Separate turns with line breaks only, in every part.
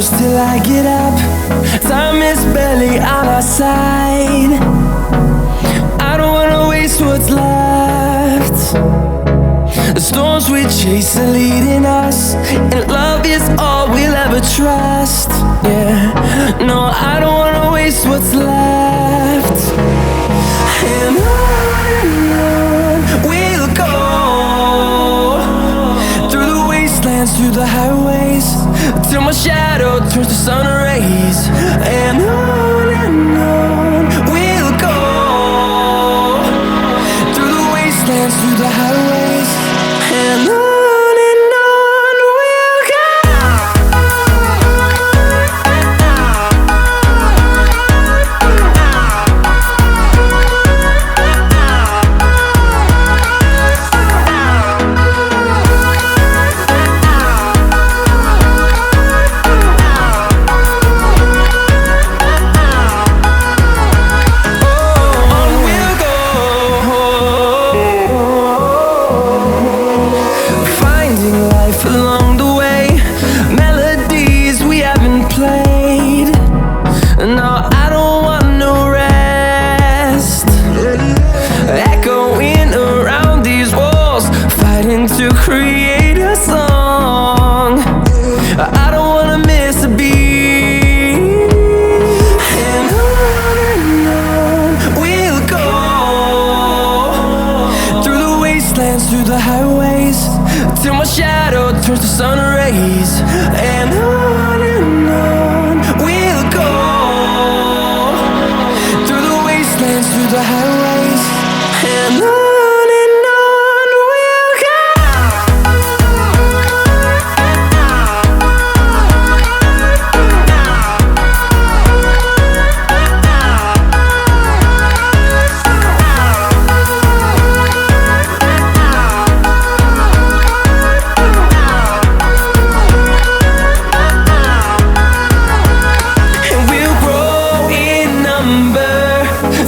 close till I get up. Time is barely on our side. I don't wanna waste what's left. The storms we chase are leading us, and love is all we'll ever trust. Yeah, no, I don't wanna waste what's left. And on we'll go, through the wastelands, through the highways, till my shadow turns to sun rays. And on we'll go, through the wastelands, through the highways, and on we'll go. Along the way, melodies we haven't played. No, I don't want no rest. Echoing around these walls, fighting to create a song. I don't wanna miss a beat. And on we'll go, through the wastelands, through the highways, till my shadow turns to sun rays. And on we'll go, through the wastelands, through the highways, and on we'll go.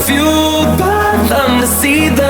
Fueled by them to see the